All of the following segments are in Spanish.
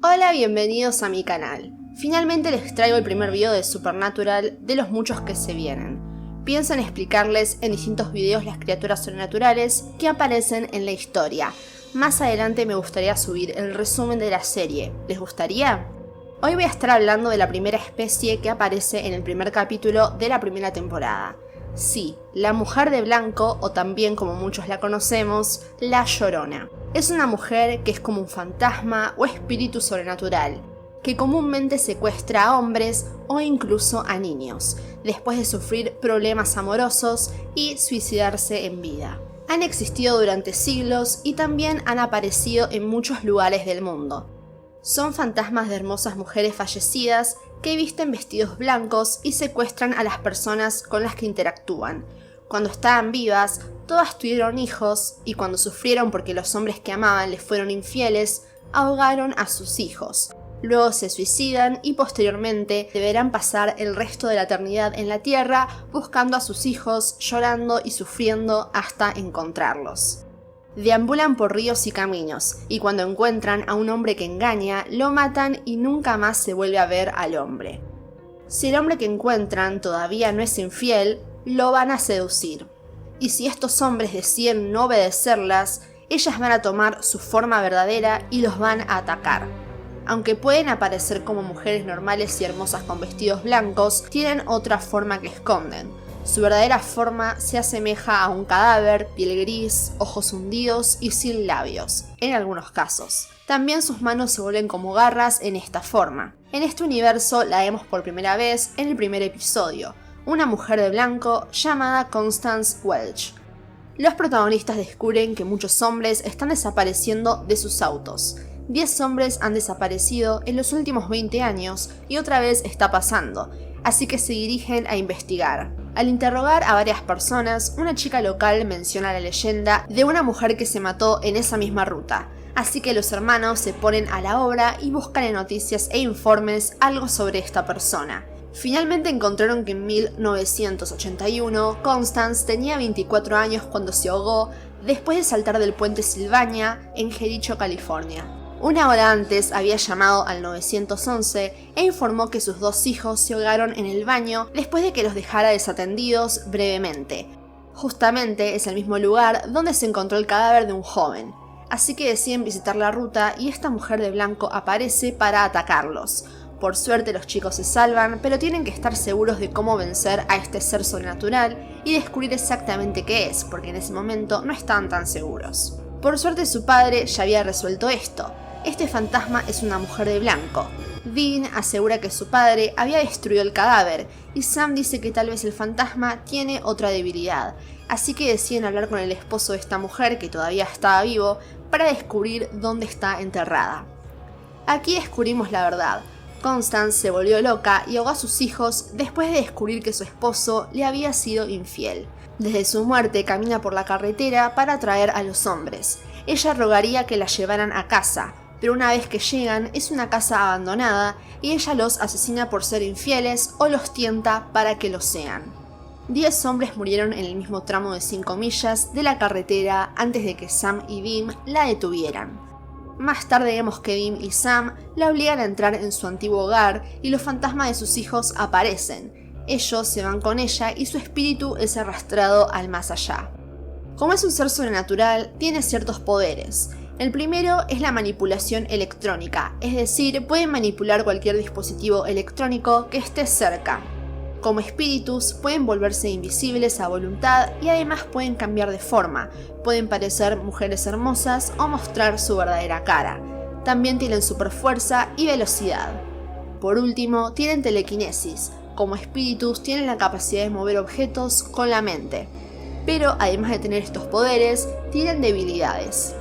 Hola, bienvenidos a mi canal. Finalmente les traigo el primer video de Supernatural de los muchos que se vienen. Pienso en explicarles en distintos videos las criaturas sobrenaturales que aparecen en la historia. Más adelante me gustaría subir el resumen de la serie. ¿Les gustaría? Hoy voy a estar hablando de la primera especie que aparece en el primer capítulo de la primera temporada. Sí, la mujer de blanco, o también como muchos la conocemos, la Llorona. Es una mujer que es como un fantasma o espíritu sobrenatural, que comúnmente secuestra a hombres o incluso a niños, después de sufrir problemas amorosos y suicidarse en vida. Han existido durante siglos y también han aparecido en muchos lugares del mundo. Son fantasmas de hermosas mujeres fallecidas que visten vestidos blancos y secuestran a las personas con las que interactúan. Cuando estaban vivas, todas tuvieron hijos y cuando sufrieron porque los hombres que amaban les fueron infieles, ahogaron a sus hijos. Luego se suicidan y posteriormente deberán pasar el resto de la eternidad en la tierra buscando a sus hijos, llorando y sufriendo hasta encontrarlos. Deambulan por ríos y caminos, y cuando encuentran a un hombre que engaña, lo matan y nunca más se vuelve a ver al hombre. Si el hombre que encuentran todavía no es infiel, lo van a seducir. Y si estos hombres deciden no obedecerlas, ellas van a tomar su forma verdadera y los van a atacar. Aunque pueden aparecer como mujeres normales y hermosas con vestidos blancos, tienen otra forma que esconden. Su verdadera forma se asemeja a un cadáver, piel gris, ojos hundidos y sin labios, en algunos casos. También sus manos se vuelven como garras en esta forma. En este universo la vemos por primera vez en el primer episodio, una mujer de blanco llamada Constance Welch. Los protagonistas descubren que muchos hombres están desapareciendo de sus autos. 10 hombres han desaparecido en los últimos 20 años y otra vez está pasando, así que se dirigen a investigar. Al interrogar a varias personas, una chica local menciona la leyenda de una mujer que se mató en esa misma ruta, así que los hermanos se ponen a la obra y buscan en noticias e informes algo sobre esta persona. Finalmente encontraron que en 1981 Constance tenía 24 años cuando se ahogó después de saltar del puente Sylvania en Jericho, California. Una hora antes había llamado al 911 e informó que sus 2 hijos se ahogaron en el baño después de que los dejara desatendidos brevemente. Justamente es el mismo lugar donde se encontró el cadáver de un joven, así que deciden visitar la ruta y esta mujer de blanco aparece para atacarlos. Por suerte los chicos se salvan, pero tienen que estar seguros de cómo vencer a este ser sobrenatural y descubrir exactamente qué es, porque en ese momento no estaban tan seguros. Por suerte su padre ya había resuelto esto. Este fantasma es una mujer de blanco. Dean asegura que su padre había destruido el cadáver y Sam dice que tal vez el fantasma tiene otra debilidad, así que deciden hablar con el esposo de esta mujer que todavía estaba vivo para descubrir dónde está enterrada. Aquí descubrimos la verdad. Constance se volvió loca y ahogó a sus hijos después de descubrir que su esposo le había sido infiel. Desde su muerte camina por la carretera para atraer a los hombres. Ella rogaría que la llevaran a casa, pero una vez que llegan es una casa abandonada y ella los asesina por ser infieles o los tienta para que lo sean. 10 hombres murieron en el mismo tramo de 5 millas de la carretera antes de que Sam y Dean la detuvieran. Más tarde vemos que Dean y Sam la obligan a entrar en su antiguo hogar y los fantasmas de sus hijos aparecen. Ellos se van con ella y su espíritu es arrastrado al más allá. Como es un ser sobrenatural, tiene ciertos poderes. El primero es la manipulación electrónica, es decir, puede manipular cualquier dispositivo electrónico que esté cerca. Como espíritus pueden volverse invisibles a voluntad y además pueden cambiar de forma, pueden parecer mujeres hermosas o mostrar su verdadera cara. También tienen superfuerza y velocidad. Por último, tienen telequinesis. Como espíritus tienen la capacidad de mover objetos con la mente. Pero además de tener estos poderes, tienen debilidades.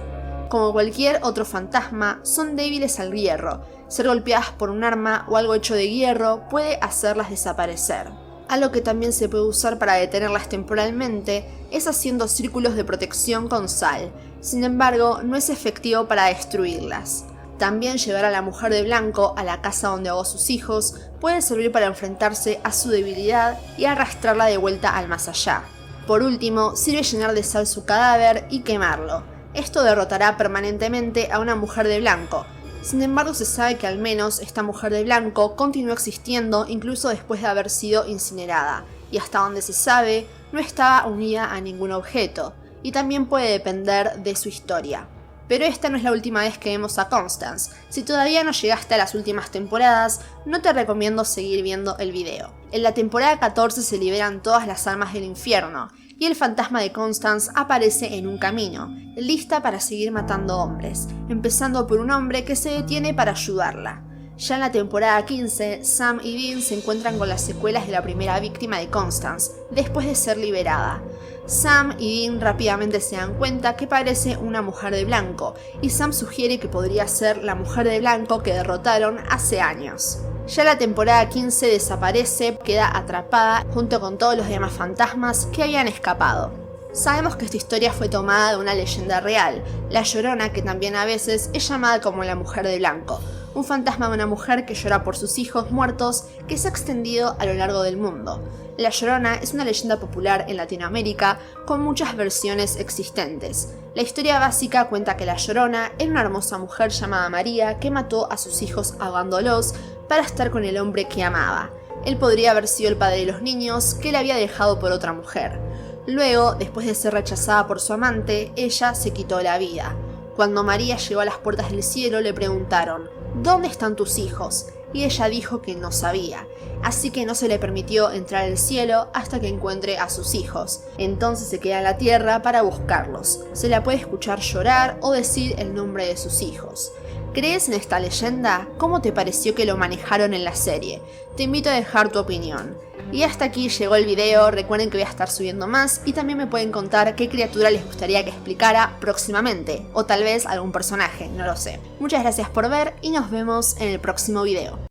Como cualquier otro fantasma, son débiles al hierro. Ser golpeadas por un arma o algo hecho de hierro puede hacerlas desaparecer. Algo que también se puede usar para detenerlas temporalmente es haciendo círculos de protección con sal. Sin embargo, no es efectivo para destruirlas. También llevar a la mujer de blanco a la casa donde ahogó sus hijos puede servir para enfrentarse a su debilidad y arrastrarla de vuelta al más allá. Por último, sirve llenar de sal su cadáver y quemarlo. Esto derrotará permanentemente a una mujer de blanco, Sin embargo, se sabe que al menos esta mujer de blanco continuó existiendo incluso después de haber sido incinerada, y hasta donde se sabe, no estaba unida a ningún objeto, y también puede depender de su historia. Pero esta no es la última vez que vemos a Constance. Si todavía no llegaste a las últimas temporadas, no te recomiendo seguir viendo el video. En la temporada 14 se liberan todas las almas del infierno, y el fantasma de Constance aparece en un camino, lista para seguir matando hombres, empezando por un hombre que se detiene para ayudarla. Ya en la temporada 15, Sam y Dean se encuentran con las secuelas de la primera víctima de Constance, después de ser liberada. Sam y Dean rápidamente se dan cuenta que parece una mujer de blanco, y Sam sugiere que podría ser la mujer de blanco que derrotaron hace años. Ya la temporada 15 desaparece, queda atrapada junto con todos los demás fantasmas que habían escapado. Sabemos que esta historia fue tomada de una leyenda real, La Llorona, que también a veces es llamada como la mujer de blanco, un fantasma de una mujer que llora por sus hijos muertos que se ha extendido a lo largo del mundo. La Llorona es una leyenda popular en Latinoamérica con muchas versiones existentes. La historia básica cuenta que La Llorona era una hermosa mujer llamada María que mató a sus hijos ahogándolos para estar con el hombre que amaba. Él podría haber sido el padre de los niños que le había dejado por otra mujer. Luego, después de ser rechazada por su amante, ella se quitó la vida. Cuando María llegó a las puertas del cielo le preguntaron: ¿dónde están tus hijos? Y ella dijo que no sabía, así que no se le permitió entrar al cielo hasta que encuentre a sus hijos. Entonces se queda en la tierra para buscarlos. Se la puede escuchar llorar o decir el nombre de sus hijos. ¿Crees en esta leyenda? ¿Cómo te pareció que lo manejaron en la serie? Te invito a dejar tu opinión. Y hasta aquí llegó el video, recuerden que voy a estar subiendo más y también me pueden contar qué criatura les gustaría que explicara próximamente, o tal vez algún personaje, no lo sé. Muchas gracias por ver y nos vemos en el próximo video.